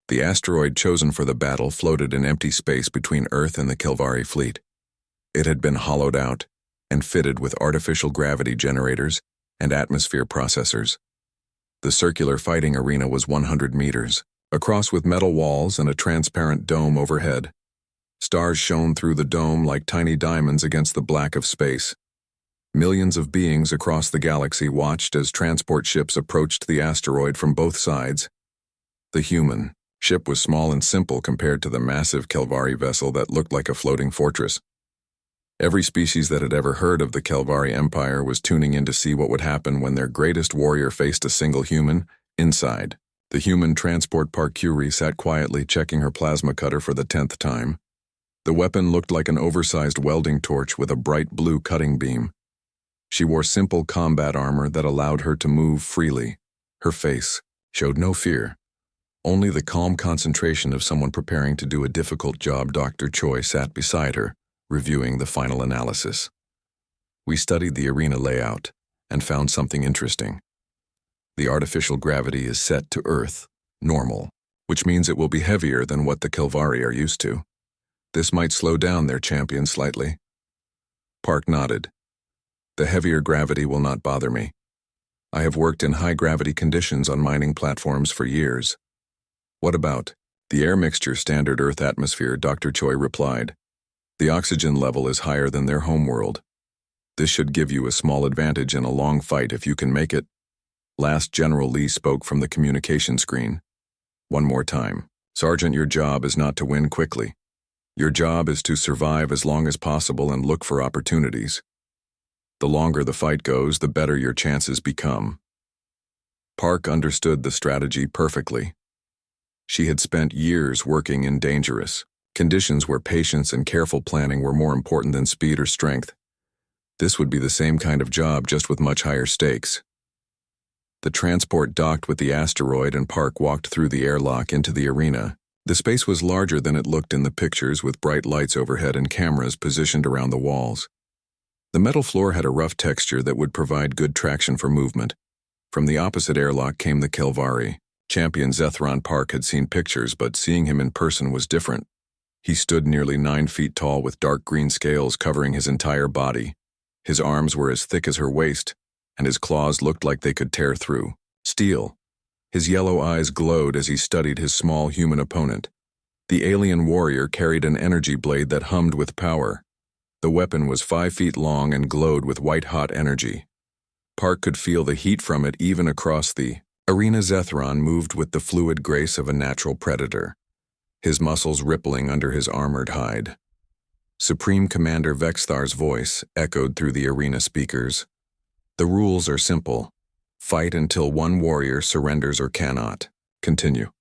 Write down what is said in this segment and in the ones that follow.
The asteroid chosen for the battle floated in empty space between Earth and the Kilvari fleet. It had been hollowed out and fitted with artificial gravity generators and atmosphere processors. The circular fighting arena was 100 meters, across with metal walls and a transparent dome overhead. Stars shone through the dome like tiny diamonds against the black of space. Millions of beings across the galaxy watched as transport ships approached the asteroid from both sides. The human ship was small and simple compared to the massive Kilvari vessel that looked like a floating fortress. Every species that had ever heard of the Kilvari Empire was tuning in to see what would happen when their greatest warrior faced a single human. Inside, the human transport Park Curie sat quietly checking her plasma cutter for the 10th time. The weapon looked like an oversized welding torch with a bright blue cutting beam. She wore simple combat armor that allowed her to move freely. Her face showed no fear, only the calm concentration of someone preparing to do a difficult job. Dr. Choi sat beside her, reviewing the final analysis. We studied the arena layout and found something interesting. The artificial gravity is set to Earth, normal, which means it will be heavier than what the Kilvari are used to. This might slow down their champion slightly. Park nodded. The heavier gravity will not bother me. I have worked in high-gravity conditions on mining platforms for years. What about the air mixture standard Earth atmosphere? Dr. Choi replied. The oxygen level is higher than their homeworld. This should give you a small advantage in a long fight if you can make it. Last General Lee spoke from the communication screen. One more time. Sergeant, your job is not to win quickly. Your job is to survive as long as possible and look for opportunities. The longer the fight goes, the better your chances become. Park understood the strategy perfectly. She had spent years working in dangerous conditions where patience and careful planning were more important than speed or strength. This would be the same kind of job, just with much higher stakes. The transport docked with the asteroid and Park walked through the airlock into the arena. The space was larger than it looked in the pictures, with bright lights overhead and cameras positioned around the walls. The metal floor had a rough texture that would provide good traction for movement. From the opposite airlock came the Kilvari. Champion Zethron. Park had seen pictures, but seeing him in person was different. He stood nearly 9 feet tall with dark green scales covering his entire body. His arms were as thick as her waist, and his claws looked like they could tear through steel. His yellow eyes glowed as he studied his small human opponent. The alien warrior carried an energy blade that hummed with power. The weapon was 5 feet long and glowed with white-hot energy. Park could feel the heat from it even across the arena. Zethron moved with the fluid grace of a natural predator, his muscles rippling under his armored hide. Supreme Commander Vexthar's voice echoed through the arena speakers. The rules are simple. Fight until one warrior surrenders or cannot continue.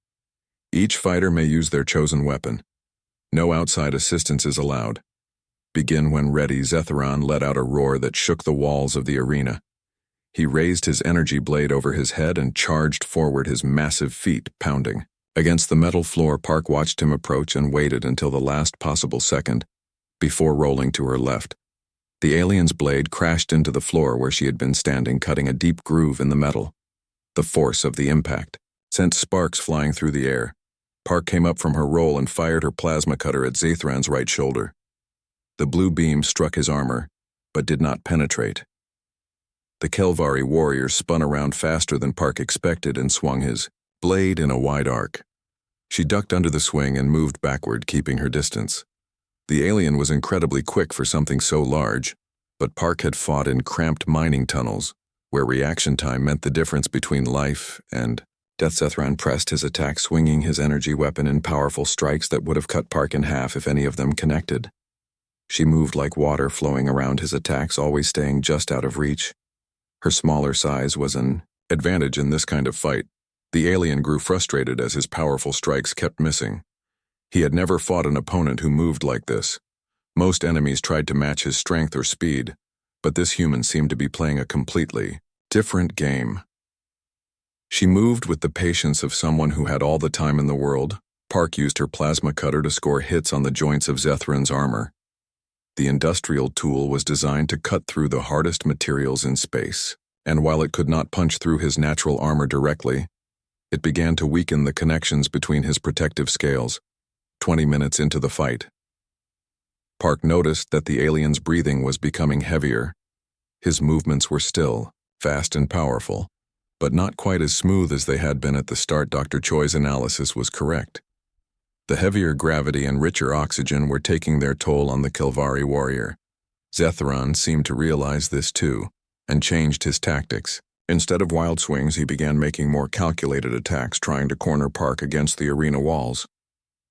Each fighter may use their chosen weapon. No outside assistance is allowed. Begin when ready. Zethron let out a roar that shook the walls of the arena. He raised his energy blade over his head and charged forward, his massive feet pounding against the metal floor. Park watched him approach and waited until the last possible second before rolling to her left. The alien's blade crashed into the floor where she had been standing, cutting a deep groove in the metal. The force of the impact sent sparks flying through the air. Park came up from her roll and fired her plasma cutter at Zethron's right shoulder. The blue beam struck his armor, but did not penetrate. The Kilvari warrior spun around faster than Park expected and swung his blade in a wide arc. She ducked under the swing and moved backward, keeping her distance. The alien was incredibly quick for something so large, but Park had fought in cramped mining tunnels, where reaction time meant the difference between life and death. Zethron pressed his attack, swinging his energy weapon in powerful strikes that would have cut Park in half if any of them connected. She moved like water flowing around his attacks, always staying just out of reach. Her smaller size was an advantage in this kind of fight. The alien grew frustrated as his powerful strikes kept missing. He had never fought an opponent who moved like this. Most enemies tried to match his strength or speed, but this human seemed to be playing a completely different game. She moved with the patience of someone who had all the time in the world. Park used her plasma cutter to score hits on the joints of Zethron's armor. The industrial tool was designed to cut through the hardest materials in space, and while it could not punch through his natural armor directly, It began to weaken the connections between his protective scales. 20 minutes into the fight, Park noticed that the alien's breathing was becoming heavier. His movements were still, fast and powerful, but not quite as smooth as they had been at the start. Dr. Choi's analysis was correct. The heavier gravity and richer oxygen were taking their toll on the Kilvari warrior. Zethron seemed to realize this too, and changed his tactics. Instead of wild swings, he began making more calculated attacks, trying to corner Park against the arena walls.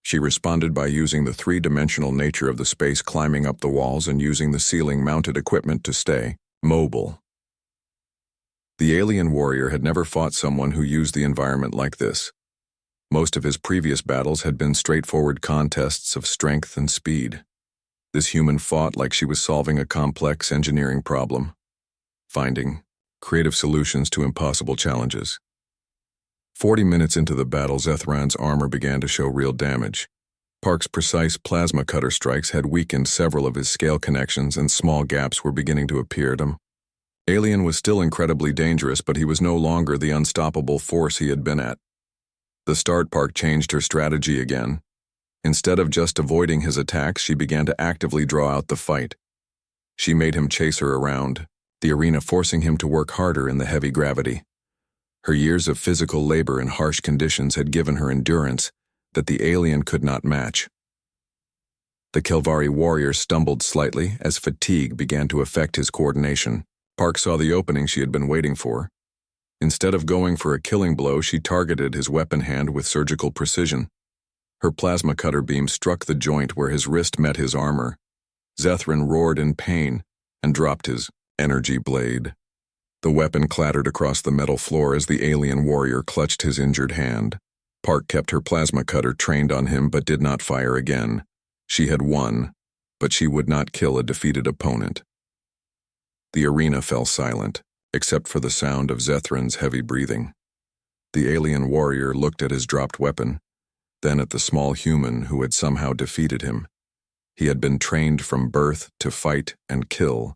She responded by using the three-dimensional nature of the space, climbing up the walls and using the ceiling-mounted equipment to stay mobile. The alien warrior had never fought someone who used the environment like this. Most of his previous battles had been straightforward contests of strength and speed. This human fought like she was solving a complex engineering problem, finding creative solutions to impossible challenges. 40 minutes into the battle, Zethran's armor began to show real damage. Park's precise plasma cutter strikes had weakened several of his scale connections, and small gaps were beginning to appear to him. Alien was still incredibly dangerous, but he was no longer the unstoppable force he had been at. The start, Park changed her strategy again. Instead of just avoiding his attacks, she began to actively draw out the fight. She made him chase her around the arena, forcing him to work harder in the heavy gravity. Her years of physical labor in harsh conditions had given her endurance that the alien could not match. The Kilvari warrior stumbled slightly as fatigue began to affect his coordination. Park saw the opening she had been waiting for. Instead of going for a killing blow, she targeted his weapon hand with surgical precision. Her plasma cutter beam struck the joint where his wrist met his armor. Zethran roared in pain and dropped his energy blade. The weapon clattered across the metal floor as the alien warrior clutched his injured hand. Park kept her plasma cutter trained on him but did not fire again. She had won, but she would not kill a defeated opponent. The arena fell silent, except for the sound of Zethran's heavy breathing. The alien warrior looked at his dropped weapon, then at the small human who had somehow defeated him. He had been trained from birth to fight and kill,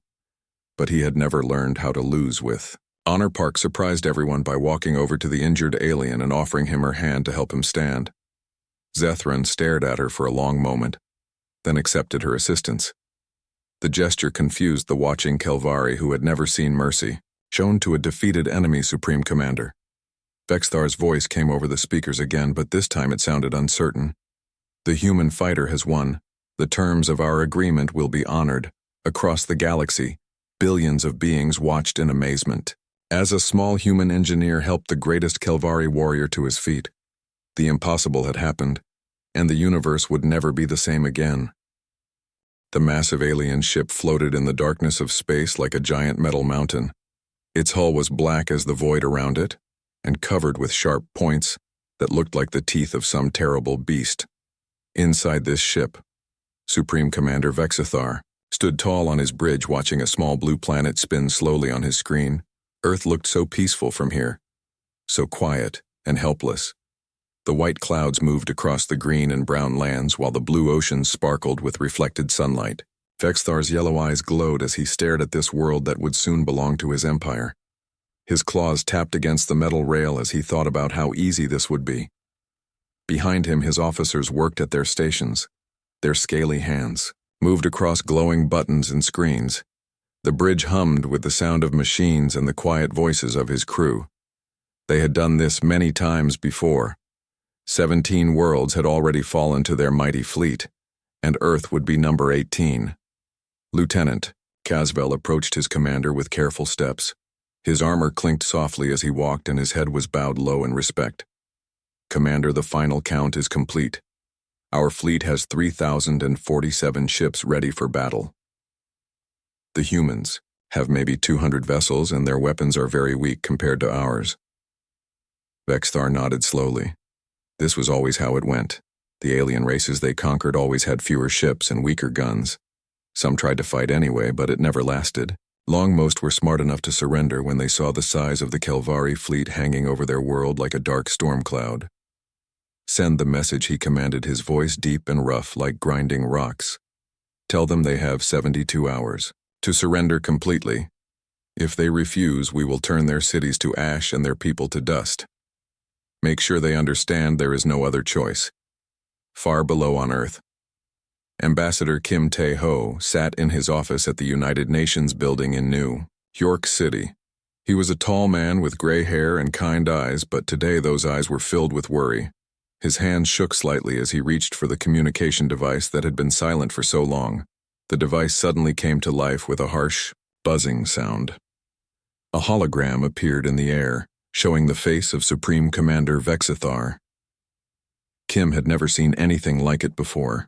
but he had never learned how to lose with honor. Park surprised everyone by walking over to the injured alien and offering him her hand to help him stand. Zethran stared at her for a long moment, then accepted her assistance. The gesture confused the watching Kilvari, who had never seen mercy shown to a defeated enemy supreme commander. Vexthar's voice came over the speakers again, but this time it sounded uncertain. The human fighter has won. The terms of our agreement will be honored. Across the galaxy, billions of beings watched in amazement as a small human engineer helped the greatest Kilvari warrior to his feet. The impossible had happened, and the universe would never be the same again. The massive alien ship floated in the darkness of space like a giant metal mountain. Its hull was black as the void around it, and covered with sharp points that looked like the teeth of some terrible beast. Inside this ship, Supreme Commander Vexithar stood tall on his bridge, watching a small blue planet spin slowly on his screen. Earth looked so peaceful from here, so quiet and helpless. The white clouds moved across the green and brown lands while the blue ocean sparkled with reflected sunlight. Vexthar's yellow eyes glowed as he stared at this world that would soon belong to his empire. His claws tapped against the metal rail as he thought about how easy this would be. Behind him, his officers worked at their stations. Their scaly hands moved across glowing buttons and screens. The bridge hummed with the sound of machines and the quiet voices of his crew. They had done this many times before. 17 worlds had already fallen to their mighty fleet, and Earth would be number 18. Lieutenant Casvel approached his commander with careful steps. His armor clinked softly as he walked, and his head was bowed low in respect. Commander, the final count is complete. Our fleet has 3,047 ships ready for battle. The humans have maybe 200 vessels, and their weapons are very weak compared to ours. Vexthar nodded slowly. This was always how it went. The alien races they conquered always had fewer ships and weaker guns. Some tried to fight anyway, but it never lasted. Most were smart enough to surrender when they saw the size of the Kilvari fleet hanging over their world like a dark storm cloud. Send the message, he commanded, his voice deep and rough like grinding rocks. Tell them they have 72 hours to surrender completely. If they refuse, we will turn their cities to ash and their people to dust. Make sure they understand there is no other choice. Far below on Earth, Ambassador Kim Tae-ho sat in his office at the United Nations building in New York City. He was a tall man with gray hair and kind eyes, but today those eyes were filled with worry. His hands shook slightly as he reached for the communication device that had been silent for so long. The device suddenly came to life with a harsh, buzzing sound. A hologram appeared in the air, showing the face of Supreme Commander Vexithar. Kim had never seen anything like it before.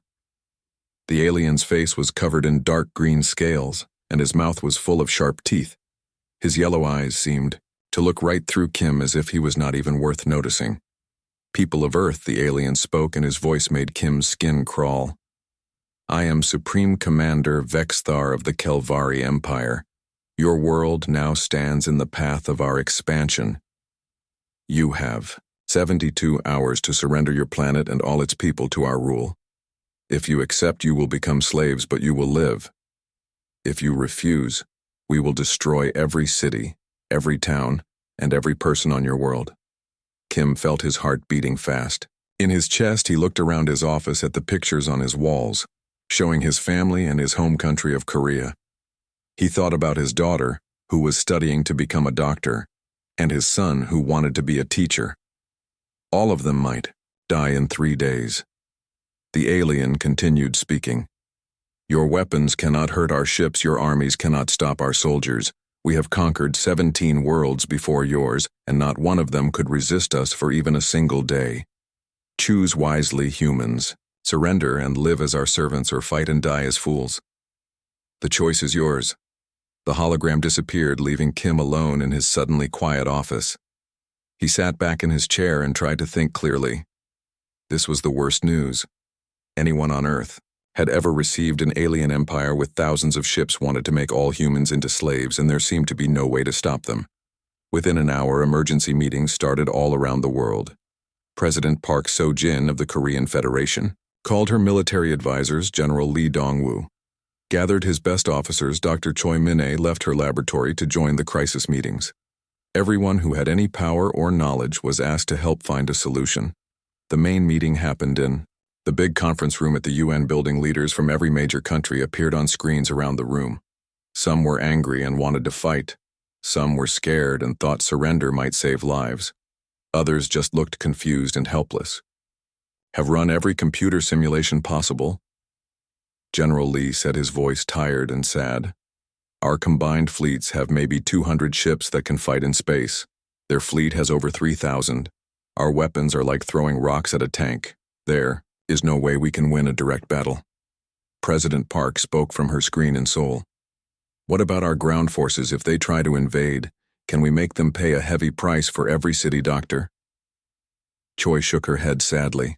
The alien's face was covered in dark green scales, and his mouth was full of sharp teeth. His yellow eyes seemed to look right through Kim as if he was not even worth noticing. "People of Earth," the alien spoke, and his voice made Kim's skin crawl. "I am Supreme Commander Vexthar of the Kelvari Empire. Your world now stands in the path of our expansion. You have 72 hours to surrender your planet and all its people to our rule. If you accept, you will become slaves, but you will live. If you refuse, we will destroy every city, every town, and every person on your world." Kim felt his heart beating fast. In his chest, he looked around his office at the pictures on his walls, showing his family and his home country of Korea. He thought about his daughter, who was studying to become a doctor, and his son, who wanted to be a teacher. All of them might die in 3 days. The alien continued speaking. "Your weapons cannot hurt our ships, your armies cannot stop our soldiers. We have conquered 17 worlds before yours, and not one of them could resist us for even a single day. Choose wisely, humans. Surrender and live as our servants, or fight and die as fools. The choice is yours." The hologram disappeared, leaving Kim alone in his suddenly quiet office. He sat back in his chair and tried to think clearly. This was the worst news anyone on Earth had ever received. An alien empire with thousands of ships wanted to make all humans into slaves, and there seemed to be no way to stop them. Within an hour, emergency meetings started all around the world. President Park So-jin of the Korean Federation called her military advisors. General Lee Dong-woo gathered his best officers. Dr. Choi Min-ae left her laboratory to join the crisis meetings. Everyone who had any power or knowledge was asked to help find a solution. The main meeting happened in the big conference room at the UN building. Leaders from every major country appeared on screens around the room. Some were angry and wanted to fight. Some were scared and thought surrender might save lives. Others just looked confused and helpless. "Have run every computer simulation possible." General Lee said, his voice tired and sad. "Our combined fleets have maybe 200 ships that can fight in space. Their fleet has over 3,000. Our weapons are like throwing rocks at a tank. There is no way we can win a direct battle." President Park spoke from her screen in Seoul. "What about our ground forces? If they try to invade, can we make them pay a heavy price for every city, doctor?" Choi shook her head sadly.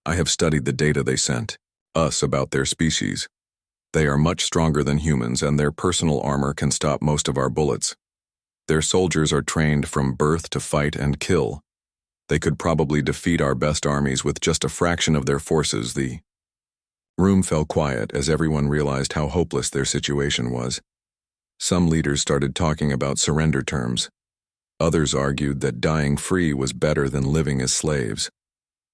"I have studied the data they sent us about their species. They are much stronger than humans, and their personal armor can stop most of our bullets. Their soldiers are trained from birth to fight and kill. They could probably defeat our best armies with just a fraction of their forces." The room fell quiet as everyone realized how hopeless their situation was. Some leaders started talking about surrender terms. Others argued that dying free was better than living as slaves.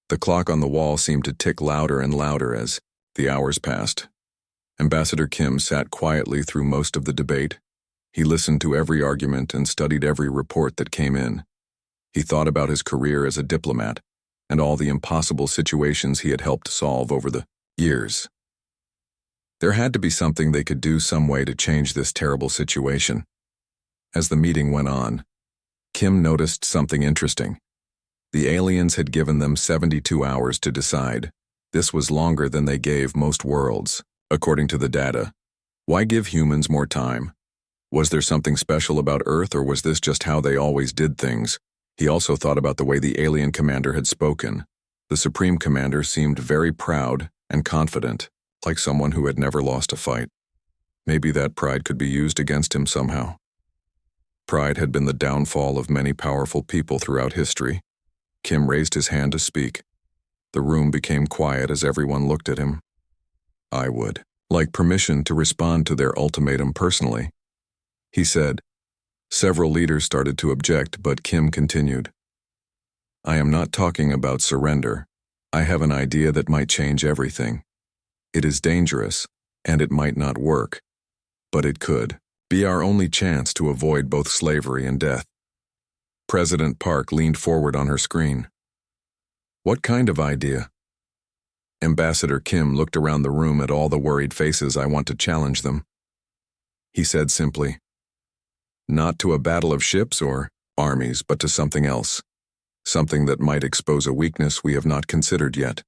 The clock on the wall seemed to tick louder and louder as the hours passed. Ambassador Kim sat quietly through most of the debate. He listened to every argument and studied every report that came in. He thought about his career as a diplomat and all the impossible situations he had helped solve over the years. There had to be something they could do, some way to change this terrible situation. As the meeting went on, Kim noticed something interesting. The aliens had given them 72 hours to decide. This was longer than they gave most worlds, according to the data. Why give humans more time? Was there something special about Earth, or was this just how they always did things? He also thought about the way the alien commander had spoken. The Supreme Commander seemed very proud and confident, like someone who had never lost a fight. Maybe that pride could be used against him somehow. Pride had been the downfall of many powerful people throughout history. Kim raised his hand to speak. The room became quiet as everyone looked at him. "I would like permission to respond to their ultimatum personally," he said. Several leaders started to object, but Kim continued. I am not talking about surrender. I have an idea that might change everything. It is dangerous, and it might not work, but it could be our only chance to avoid both slavery and death. President Park leaned forward on her screen. What kind of idea? Ambassador Kim looked around the room at all the worried faces. I want to challenge them. He said simply, not to a battle of ships or armies, but to something else. Something that might expose a weakness we have not considered yet.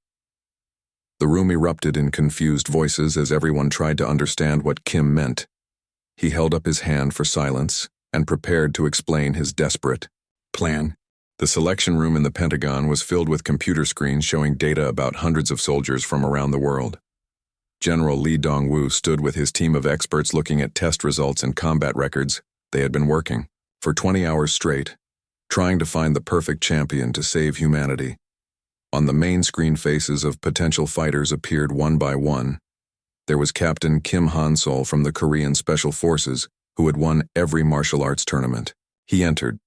The room erupted in confused voices as everyone tried to understand what Kim meant. He held up his hand for silence and prepared to explain his desperate plan. The selection room in the Pentagon was filled with computer screens showing data about hundreds of soldiers from around the world. General Lee Dong-woo stood with his team of experts looking at test results and combat records. They had been working for 20 hours straight, trying to find the perfect champion to save humanity. On the main screen, faces of potential fighters appeared one by one. There was Captain Kim Han-sol from the Korean Special Forces, who had won every martial arts tournament. He entered.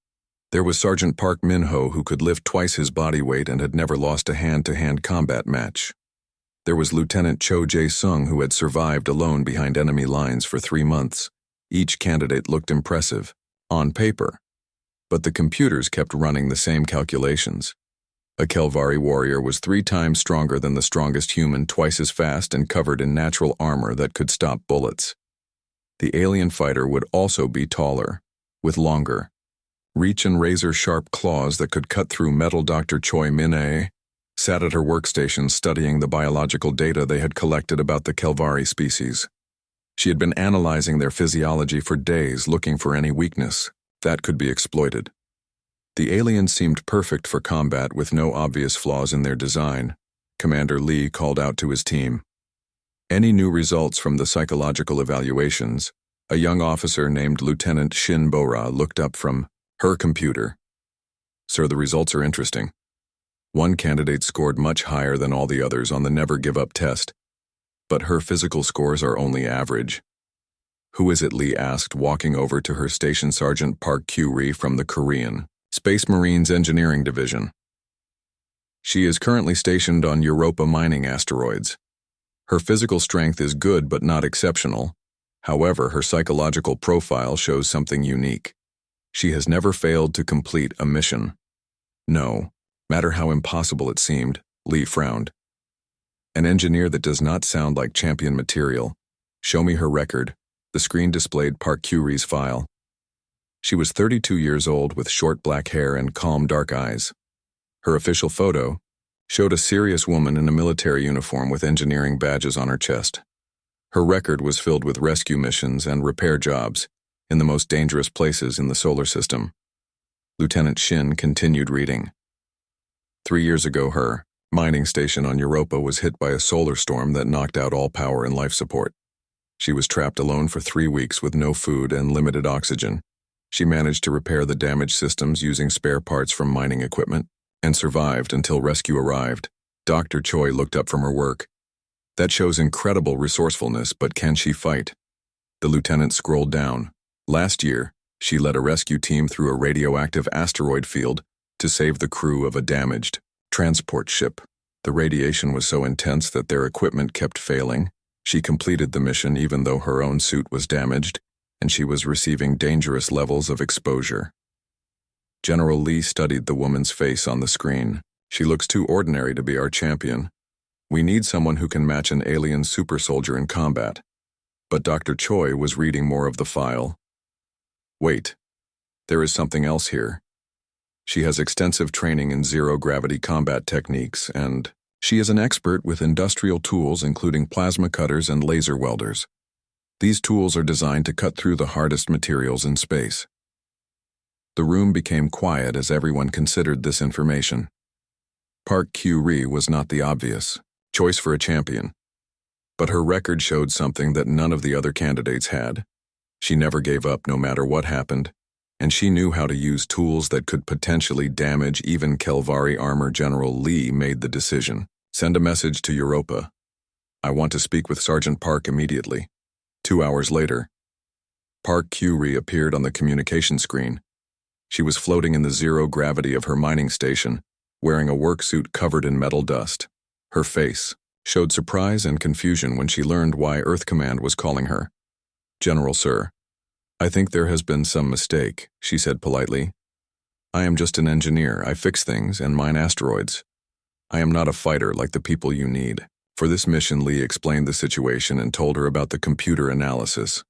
There was Sergeant Park Min-ho, who could lift twice his body weight and had never lost a hand-to-hand combat match. There was Lieutenant Cho Jae-sung, who had survived alone behind enemy lines for 3 months. Each candidate looked impressive, on paper, but the computers kept running the same calculations. A Kelvari warrior was 3 times stronger than the strongest human, twice as fast and covered in natural armor that could stop bullets. The alien fighter would also be taller, with longer reach and razor-sharp claws that could cut through metal. Dr. Choi Min-ae sat at her workstation studying the biological data they had collected about the Kelvari species. She had been analyzing their physiology for days, looking for any weakness that could be exploited. The aliens seemed perfect for combat with no obvious flaws in their design. Commander Lee called out to his team. Any new results from the psychological evaluations? A young officer named Lieutenant Shin Bora looked up from her computer. Sir, the results are interesting. One candidate scored much higher than all the others on the Never Give Up test, but her physical scores are only average. Who is it? Lee asked, walking over to her station. Sergeant Park Kyu-ri from the Korean Space Marines Engineering Division. She is currently stationed on Europa mining asteroids. Her physical strength is good but not exceptional. However, her psychological profile shows something unique. She has never failed to complete a mission. No matter how impossible it seemed, Lee frowned. An engineer that does not sound like champion material. Show me her record. The screen displayed Park Kyu-ri's file. She was 32 years old with short black hair and calm dark eyes. Her official photo showed a serious woman in a military uniform with engineering badges on her chest. Her record was filled with rescue missions and repair jobs in the most dangerous places in the solar system. Lieutenant Shin continued reading. 3 years ago, her mining station on Europa was hit by a solar storm that knocked out all power and life support. She was trapped alone for 3 weeks with no food and limited oxygen. She managed to repair the damaged systems using spare parts from mining equipment and survived until rescue arrived. Dr. Choi looked up from her work. That shows incredible resourcefulness, but can she fight? The lieutenant scrolled down. Last year, she led a rescue team through a radioactive asteroid field to save the crew of a damaged transport ship. The radiation was so intense that their equipment kept failing. She completed the mission even though her own suit was damaged, and she was receiving dangerous levels of exposure. General Lee studied the woman's face on the screen. She looks too ordinary to be our champion. We need someone who can match an alien super soldier in combat. But Dr. Choi was reading more of the file. Wait, there is something else here. She has extensive training in zero-gravity combat techniques, and she is an expert with industrial tools including plasma cutters and laser welders. These tools are designed to cut through the hardest materials in space. The room became quiet as everyone considered this information. Park Kyu-ri was not the obvious choice for a champion, but her record showed something that none of the other candidates had. She never gave up no matter what happened, and she knew how to use tools that could potentially damage even Kelvari armor. General Lee made the decision. Send a message to Europa. I want to speak with Sergeant Park immediately. 2 hours later, Park Kyu-ri appeared on the communication screen. She was floating in the zero gravity of her mining station, wearing a work suit covered in metal dust. Her face showed surprise and confusion when she learned why Earth Command was calling her. "General, sir, I think there has been some mistake," she said politely. "I am just an engineer. I fix things and mine asteroids. I am not a fighter like the people you need." For this mission, Lee explained the situation and told her about the computer analysis.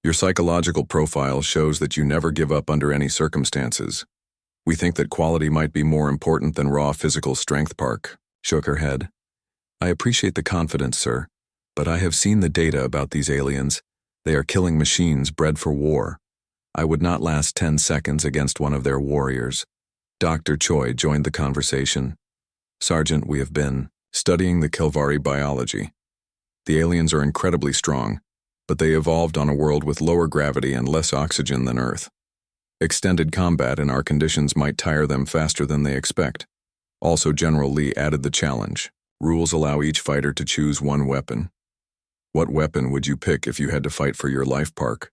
"Your psychological profile shows that you never give up under any circumstances. We think that quality might be more important than raw physical strength." Park shook her head. "I appreciate the confidence, sir, but I have seen the data about these aliens. They are killing machines bred for war. I would not last 10 seconds against one of their warriors." Dr. Choi joined the conversation. "Sergeant, we have been studying the Kelvari biology. The aliens are incredibly strong, but they evolved on a world with lower gravity and less oxygen than Earth. Extended combat in our conditions might tire them faster than they expect." Also, General Lee added the challenge. "Rules allow each fighter to choose one weapon." "What weapon would you pick if you had to fight for your life?" Park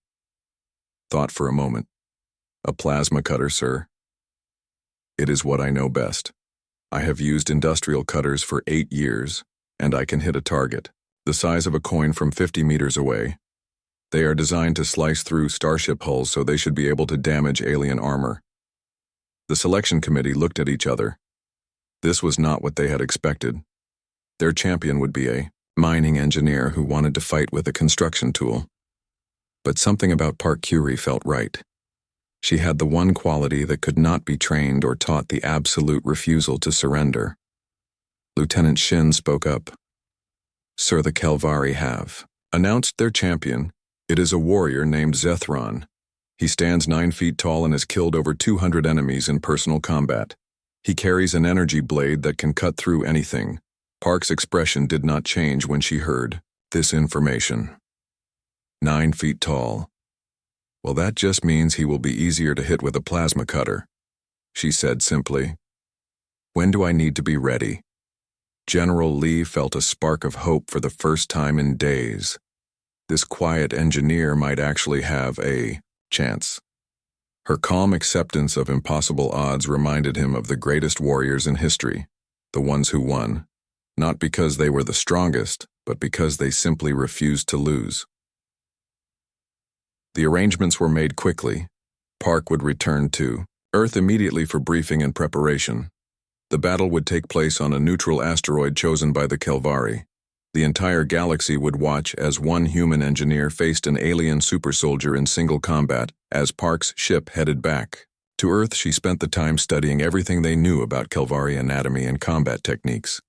thought for a moment. "A plasma cutter, sir. It is what I know best. I have used industrial cutters for 8 years, and I can hit a target the size of a coin from 50 meters away. They are designed to slice through starship hulls, so they should be able to damage alien armor." The selection committee looked at each other. This was not what they had expected. Their champion would be a mining engineer who wanted to fight with a construction tool. But something about Park Curie felt right. She had the one quality that could not be trained or taught: the absolute refusal to surrender. Lieutenant Shin spoke up. "Sir, the Kelvari have announced their champion. It is a warrior named Zethron. He stands 9 feet tall and has killed over 200 enemies in personal combat. He carries an energy blade that can cut through anything." Park's expression did not change when she heard this information. 9 feet tall. "Well, that just means he will be easier to hit with a plasma cutter," she said simply. "When do I need to be ready?" General Lee felt a spark of hope for the first time in days. This quiet engineer might actually have a chance. Her calm acceptance of impossible odds reminded him of the greatest warriors in history, the ones who won, not because they were the strongest, but because they simply refused to lose. The arrangements were made quickly. Park would return to Earth immediately for briefing and preparation. The battle would take place on a neutral asteroid chosen by the Kelvari. The entire galaxy would watch as one human engineer faced an alien super soldier in single combat as Park's ship headed back to Earth. She spent the time studying everything they knew about Kelvari anatomy and combat techniques.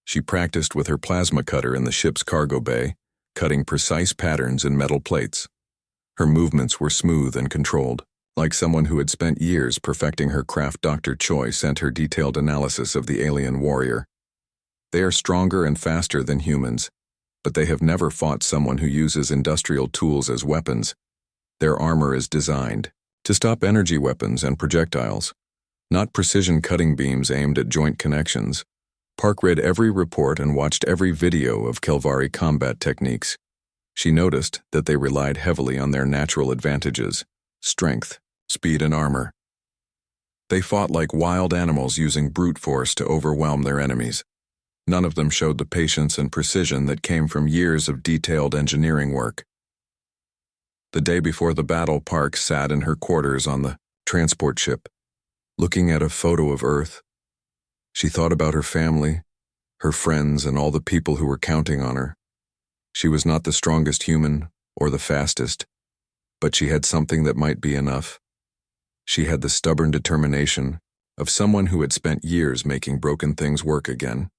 She practiced with her plasma cutter in the ship's cargo bay, cutting precise patterns in metal plates. Her movements were smooth and controlled, like someone who had spent years perfecting her craft. Dr. Choi sent her detailed analysis of the alien warrior. "They are stronger and faster than humans, but they have never fought someone who uses industrial tools as weapons. Their armor is designed to stop energy weapons and projectiles, not precision cutting beams aimed at joint connections." Park read every report and watched every video of Kelvari combat techniques. She noticed that they relied heavily on their natural advantages: strength, speed, and armor. They fought like wild animals, using brute force to overwhelm their enemies. None of them showed the patience and precision that came from years of detailed engineering work. The day before the battle, Park sat in her quarters on the transport ship, looking at a photo of Earth. She thought about her family, her friends, and all the people who were counting on her. She was not the strongest human or the fastest, but she had something that might be enough. She had the stubborn determination of someone who had spent years making broken things work again.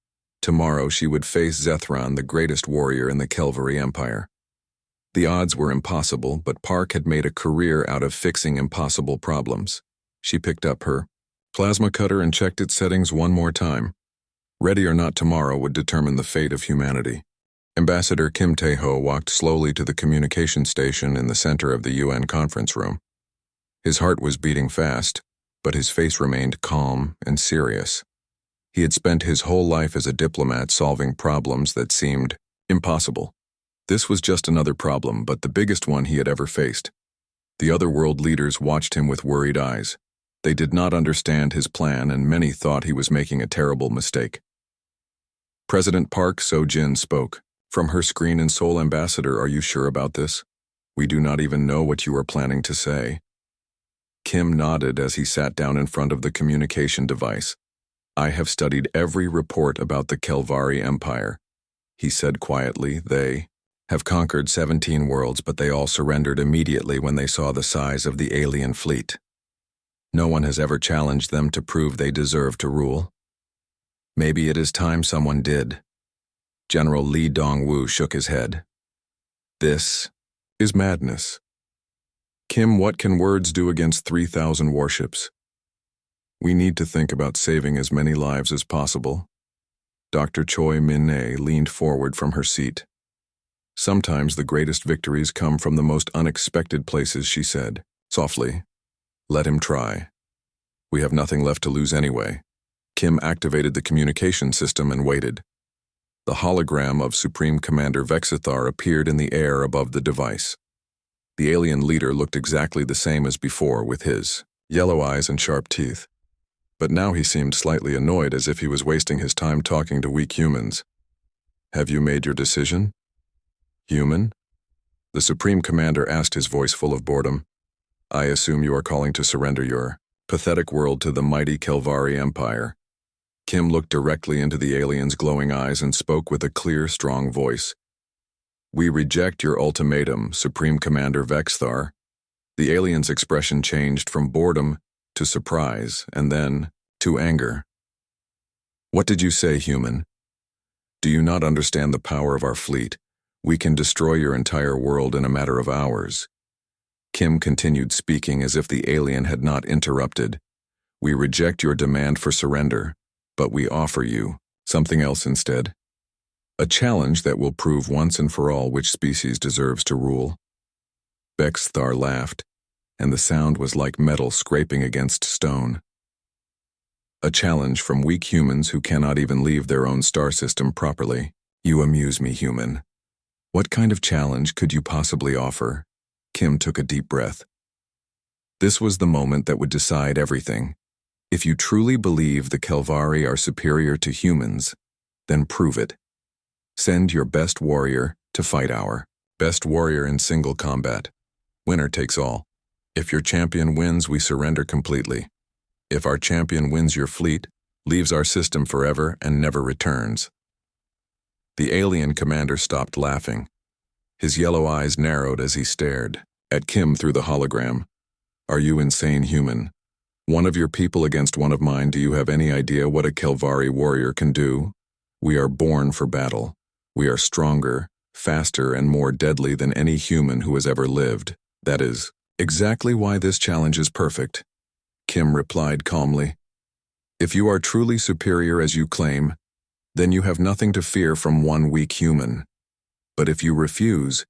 Tomorrow she would face Zethron, the greatest warrior in the Kelvari Empire. The odds were impossible, but Park had made a career out of fixing impossible problems. She picked up her plasma cutter and checked its settings one more time. Ready or not, tomorrow would determine the fate of humanity. Ambassador Kim Tae-ho walked slowly to the communication station in the center of the UN conference room. His heart was beating fast, but his face remained calm and serious. He had spent his whole life as a diplomat solving problems that seemed impossible. This was just another problem, but the biggest one he had ever faced. The other world leaders watched him with worried eyes. They did not understand his plan, and many thought he was making a terrible mistake. President Park So-jin spoke. From her screen in Seoul, Ambassador, are you sure about this? We do not even know what you are planning to say. Kim nodded as he sat down in front of the communication device. I have studied every report about the Kelvari Empire. He said quietly, they have conquered 17 worlds, but they all surrendered immediately when they saw the size of the alien fleet. No one has ever challenged them to prove they deserve to rule. Maybe it is time someone did. General Lee Dong-woo shook his head. This is madness. Kim, what can words do against 3,000 warships? We need to think about saving as many lives as possible. Dr. Choi Min-nae leaned forward from her seat. Sometimes the greatest victories come from the most unexpected places, she said, softly. Let him try. We have nothing left to lose anyway. Kim activated the communication system and waited. The hologram of Supreme Commander Vexithar appeared in the air above the device. The alien leader looked exactly the same as before, with his yellow eyes and sharp teeth. But now he seemed slightly annoyed, as if he was wasting his time talking to weak humans. Have you made your decision? Human? The Supreme Commander asked, his voice full of boredom. I assume you are calling to surrender your pathetic world to the mighty Kelvari Empire. Kim looked directly into the alien's glowing eyes and spoke with a clear, strong voice. We reject your ultimatum, Supreme Commander Vexthar. The alien's expression changed from boredom to surprise, and then to anger. What did you say, human? Do you not understand the power of our fleet? We can destroy your entire world in a matter of hours. Kim continued speaking as if the alien had not interrupted. We reject your demand for surrender, but we offer you something else instead. A challenge that will prove once and for all which species deserves to rule. Vexthar laughed, and the sound was like metal scraping against stone. A challenge from weak humans who cannot even leave their own star system properly. You amuse me, human. What kind of challenge could you possibly offer? Kim took a deep breath. This was the moment that would decide everything. If you truly believe the Kelvari are superior to humans, then prove it. Send your best warrior to fight our best warrior in single combat. Winner takes all. If your champion wins, we surrender completely. If our champion wins, your fleet leaves our system forever and never returns. The alien commander stopped laughing. His yellow eyes narrowed as he stared at Kim through the hologram. Are you insane, human? One of your people against one of mine. Do you have any idea what a Kelvari warrior can do? We are born for battle. We are stronger, faster, and more deadly than any human who has ever lived. That is exactly why this challenge is perfect. Kim replied calmly. If you are truly superior as you claim, then you have nothing to fear from one weak human. But if you refuse,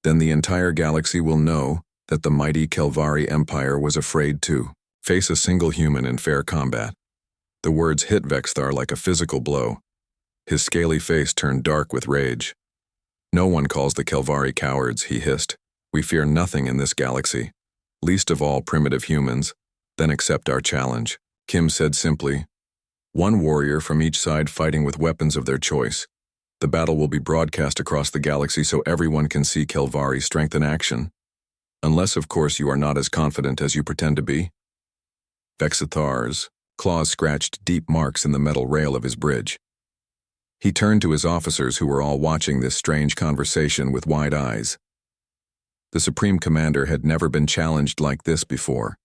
then the entire galaxy will know that the mighty Kelvari Empire was afraid to face a single human in fair combat. The words hit Vexthar like a physical blow. His scaly face turned dark with rage. No one calls the Kelvari cowards, he hissed. We fear nothing in this galaxy, least of all primitive humans. Then accept our challenge. Kim said simply. One warrior from each side fighting with weapons of their choice. The battle will be broadcast across the galaxy so everyone can see Kelvari strength in action. Unless, of course, you are not as confident as you pretend to be. Vexithar's claws scratched deep marks in the metal rail of his bridge. He turned to his officers, who were all watching this strange conversation with wide eyes. The Supreme Commander had never been challenged like this before.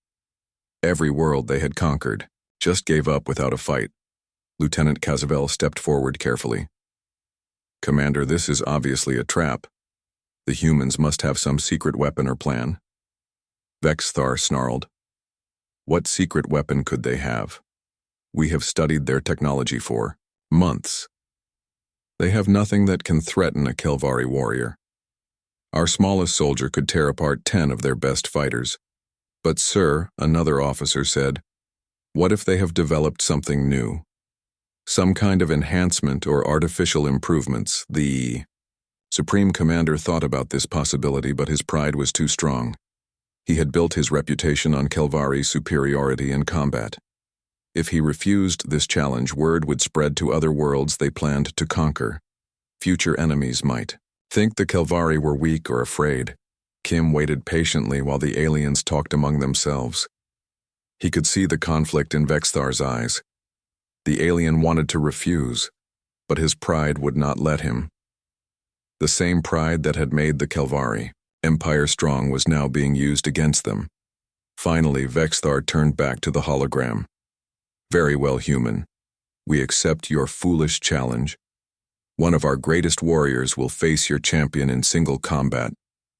Every world they had conquered just gave up without a fight. Lieutenant Cazavel stepped forward carefully. Commander, this is obviously a trap. The humans must have some secret weapon or plan. Vexthar snarled. What secret weapon could they have? We have studied their technology for months. They have nothing that can threaten a Kelvari warrior. Our smallest soldier could tear apart 10 of their best fighters. But sir, another officer said, what if they have developed something new? Some kind of enhancement or artificial improvements. The Supreme Commander thought about this possibility, but his pride was too strong. He had built his reputation on Kelvari's superiority in combat. If he refused this challenge, word would spread to other worlds they planned to conquer. Future enemies might think the Kelvari were weak or afraid. Kim waited patiently while the aliens talked among themselves. He could see the conflict in Vexthar's eyes. The alien wanted to refuse, but his pride would not let him. The same pride that had made the Kelvari Empire strong was now being used against them. Finally, Vexthar turned back to the hologram. "Very well, human. We accept your foolish challenge. One of our greatest warriors will face your champion in single combat.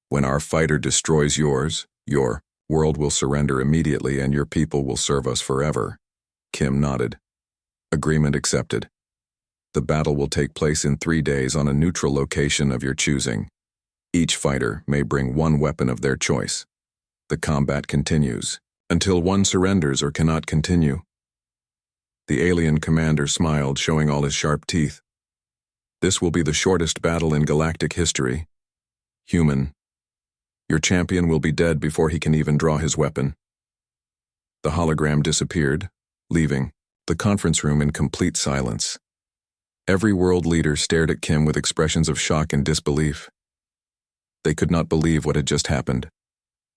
When our fighter destroys yours, your world will surrender immediately and your people will serve us forever." Kim nodded. Agreement accepted. The battle will take place in 3 days on a neutral location of your choosing. Each fighter may bring one weapon of their choice. The combat continues until one surrenders or cannot continue. The alien commander smiled, showing all his sharp teeth. "This will be the shortest battle in galactic history. Human, your champion will be dead before he can even draw his weapon." The hologram disappeared, leaving the conference room in complete silence. Every world leader stared at Kim with expressions of shock and disbelief. They could not believe what had just happened.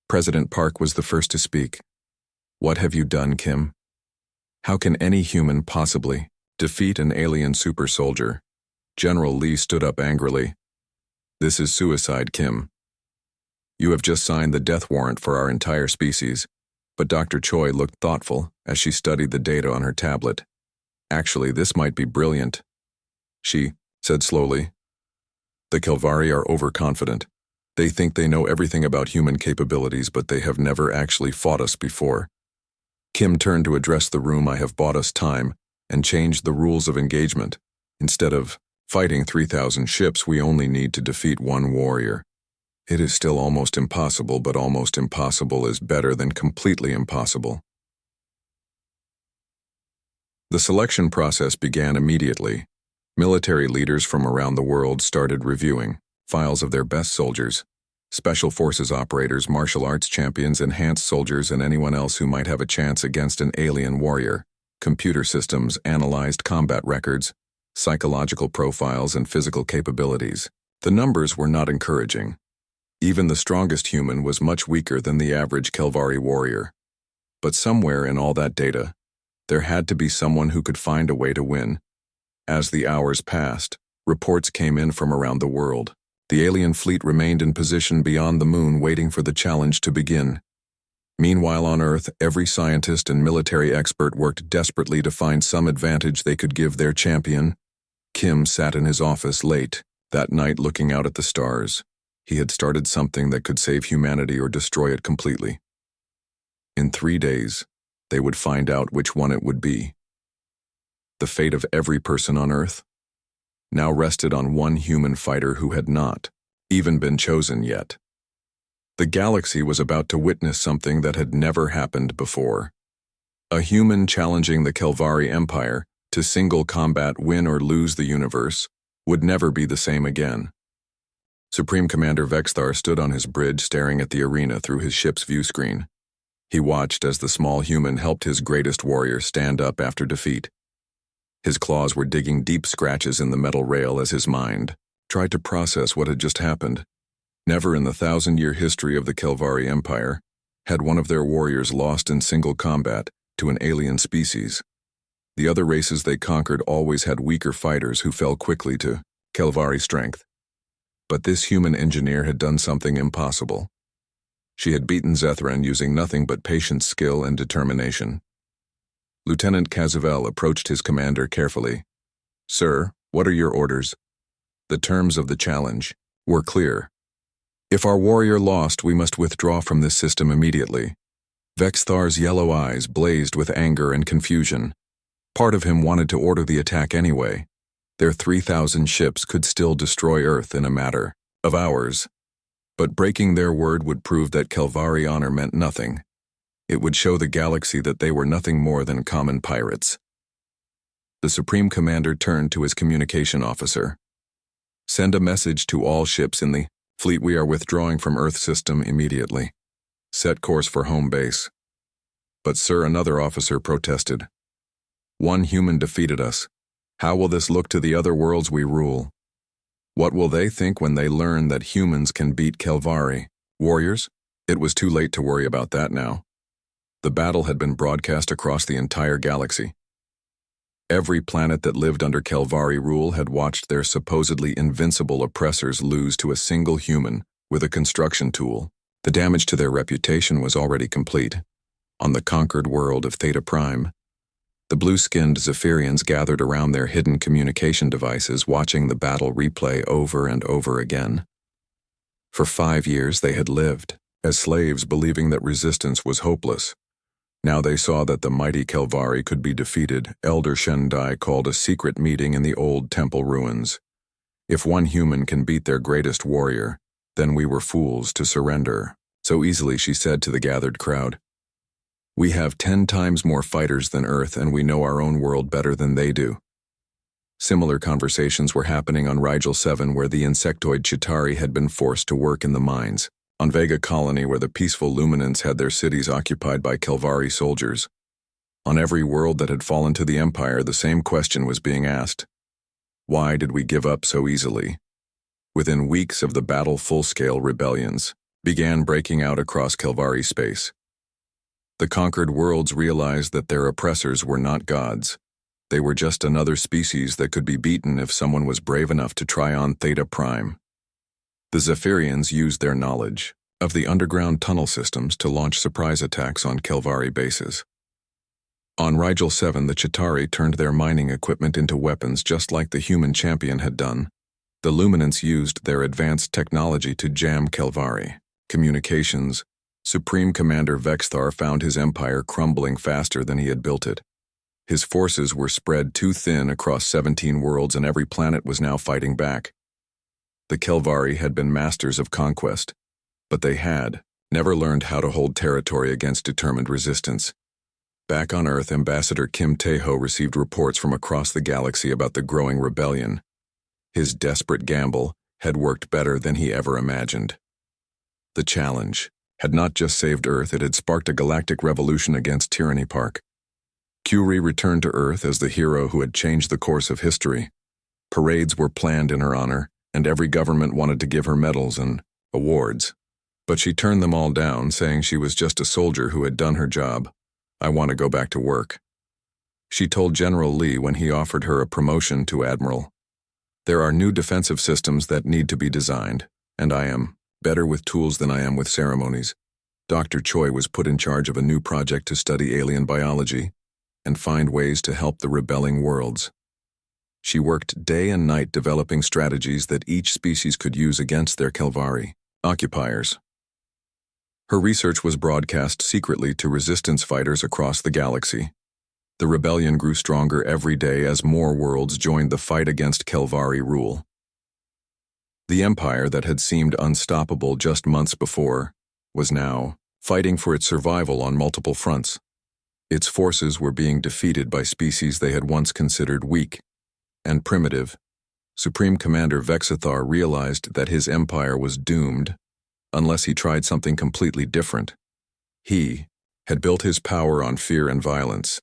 President Park was the first to speak. "What have you done, Kim? How can any human possibly defeat an alien super soldier?" General Lee stood up angrily. "This is suicide, Kim. You have just signed the death warrant for our entire species." But Dr. Choi looked thoughtful as she studied the data on her tablet. "Actually, this might be brilliant," she said slowly. "The Kelvari are overconfident. They think they know everything about human capabilities, but they have never actually fought us before." Kim turned to address the room. "I have bought us time and changed the rules of engagement. Instead of fighting 3,000 ships, we only need to defeat one warrior. It is still almost impossible, but almost impossible is better than completely impossible." The selection process began immediately. Military leaders from around the world started reviewing files of their best soldiers, special forces operators, martial arts champions, enhanced soldiers, and anyone else who might have a chance against an alien warrior. Computer systems analyzed combat records, psychological profiles, and physical capabilities. The numbers were not encouraging. Even the strongest human was much weaker than the average Kelvari warrior. But somewhere in all that data, there had to be someone who could find a way to win. As the hours passed, reports came in from around the world. The alien fleet remained in position beyond the moon, waiting for the challenge to begin. Meanwhile, on Earth, every scientist and military expert worked desperately to find some advantage they could give their champion. Kim sat in his office late that night looking out at the stars. He had started something that could save humanity or destroy it completely. In 3 days, they would find out which one it would be. The fate of every person on Earth now rested on one human fighter who had not even been chosen yet. The galaxy was about to witness something that had never happened before. A human challenging the Kelvari Empire to single combat, win or lose the universe, would never be the same again. Supreme Commander Vexthar stood on his bridge staring at the arena through his ship's view screen. He watched as the small human helped his greatest warrior stand up after defeat. His claws were digging deep scratches in the metal rail as his mind tried to process what had just happened. Never in the 1,000-year history of the Kelvari Empire had one of their warriors lost in single combat to an alien species. The other races they conquered always had weaker fighters who fell quickly to Kelvari strength. But this human engineer had done something impossible. She had beaten Zethran using nothing but patient skill and determination. Lieutenant Kazavel approached his commander carefully. "Sir, what are your orders?" The terms of the challenge were clear. "If our warrior lost, we must withdraw from this system immediately." Vexthar's yellow eyes blazed with anger and confusion. Part of him wanted to order the attack anyway. Their 3,000 ships could still destroy Earth in a matter of hours. But breaking their word would prove that Kelvari honor meant nothing. It would show the galaxy that they were nothing more than common pirates. The Supreme Commander turned to his communication officer. "Send a message to all ships in the fleet. We are withdrawing from Earth system immediately." set course for home base. But sir, another officer protested. One human defeated us. How will this look to the other worlds we rule? What will they think when they learn that humans can beat Kelvari? Warriors? It was too late to worry about that now. The battle had been broadcast across the entire galaxy. Every planet that lived under Kelvari rule had watched their supposedly invincible oppressors lose to a single human with a construction tool. The damage to their reputation was already complete. On the conquered world of Theta Prime, the blue-skinned Zephyrians gathered around their hidden communication devices, watching the battle replay over and over again. For 5 years they had lived as slaves, believing that resistance was hopeless. Now they saw that the mighty Kelvari could be defeated. Elder Shendai called a secret meeting in the old temple ruins. If one human can beat their greatest warrior, then we were fools to surrender. So easily, she said to the gathered crowd. We have 10 times more fighters than Earth, and we know our own world better than they do. Similar conversations were happening on Rigel 7, where the insectoid Chitauri had been forced to work in the mines. On Vega Colony, where the peaceful Luminants had their cities occupied by Kelvari soldiers. On every world that had fallen to the Empire, the same question was being asked. Why did we give up so easily? Within weeks of the battle, full-scale rebellions began breaking out across Kelvari space. The conquered worlds realized that their oppressors were not gods. They were just another species that could be beaten if someone was brave enough to try on Theta Prime. The Zephyrians used their knowledge of the underground tunnel systems to launch surprise attacks on Kelvari bases. On Rigel 7, the Chitauri turned their mining equipment into weapons just like the human champion had done. The Luminants used their advanced technology to jam Kelvari communications. Supreme Commander Vexthar found his empire crumbling faster than he had built it. His forces were spread too thin across 17 worlds, and every planet was now fighting back. The Kelvari had been masters of conquest, but they had never learned how to hold territory against determined resistance. Back on Earth, Ambassador Kim Taeho received reports from across the galaxy about the growing rebellion. His desperate gamble had worked better than he ever imagined. The challenge had not just saved Earth, it had sparked a galactic revolution against Tyranny Park. Curie returned to Earth as the hero who had changed the course of history. Parades were planned in her honor, and every government wanted to give her medals and awards. But she turned them all down, saying she was just a soldier who had done her job. I want to go back to work. She told General Lee when he offered her a promotion to Admiral. There are new defensive systems that need to be designed, and I am better with tools than I am with ceremonies. Dr. Choi was put in charge of a new project to study alien biology and find ways to help the rebelling worlds. She worked day and night developing strategies that each species could use against their Kelvari occupiers. Her research was broadcast secretly to resistance fighters across the galaxy. The rebellion grew stronger every day as more worlds joined the fight against Kelvari rule. The empire that had seemed unstoppable just months before was now fighting for its survival on multiple fronts. Its forces were being defeated by species they had once considered weak and primitive. Supreme Commander Vexithar realized that his empire was doomed unless he tried something completely different. He had built his power on fear and violence,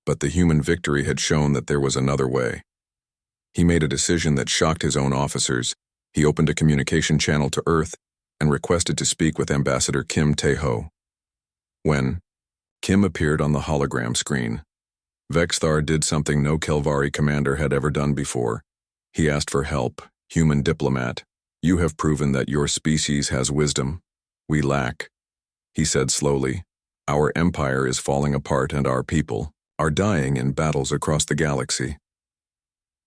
but the human victory had shown that there was another way. He made a decision that shocked his own officers. He opened a communication channel to Earth and requested to speak with Ambassador Kim Taeho. When Kim appeared on the hologram screen, Vexthar did something no Kelvari commander had ever done before. He asked for help. Human diplomat, you have proven that your species has wisdom. We lack. He said slowly, our empire is falling apart and our people are dying in battles across the galaxy.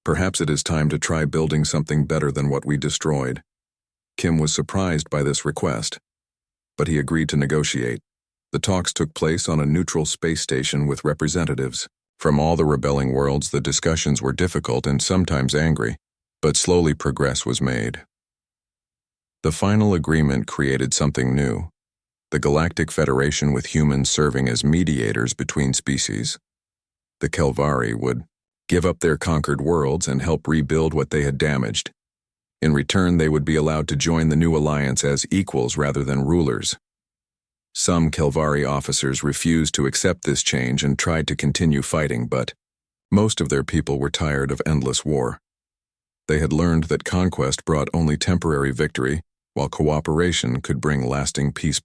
Perhaps it is time to try building something better than what we destroyed. Kim was surprised by this request, but he agreed to negotiate. The talks took place on a neutral space station with representatives from all the rebelling worlds. The discussions were difficult and sometimes angry, but slowly progress was made. The final agreement created something new, the Galactic Federation with humans serving as mediators between species. The Kelvari would give up their conquered worlds and help rebuild what they had damaged. In return, they would be allowed to join the new alliance as equals rather than rulers. Some Kelvari officers refused to accept this change and tried to continue fighting, but most of their people were tired of endless war. They had learned that conquest brought only temporary victory, while cooperation could bring lasting peace.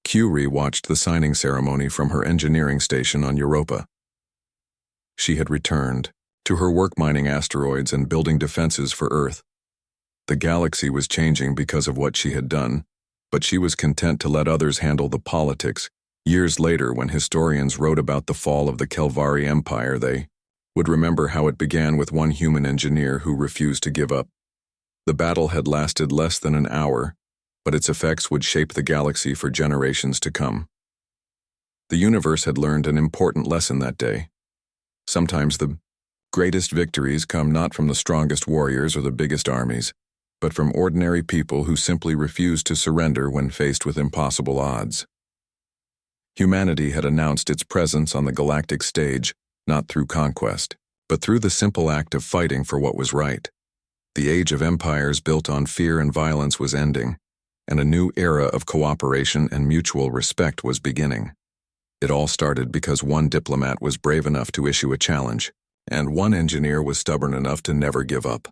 Curie watched the signing ceremony from her engineering station on Europa. She had returned to her work mining asteroids and building defenses for Earth. The galaxy was changing because of what she had done, but she was content to let others handle the politics. Years later, when historians wrote about the fall of the Kelvari Empire, they would remember how it began with one human engineer who refused to give up. The battle had lasted less than an hour, but its effects would shape the galaxy for generations to come. The universe had learned an important lesson that day. Sometimes the greatest victories come not from the strongest warriors or the biggest armies, but from ordinary people who simply refuse to surrender when faced with impossible odds. Humanity had announced its presence on the galactic stage, not through conquest, but through the simple act of fighting for what was right. The age of empires built on fear and violence was ending, and a new era of cooperation and mutual respect was beginning. It all started because one diplomat was brave enough to issue a challenge, and one engineer was stubborn enough to never give up.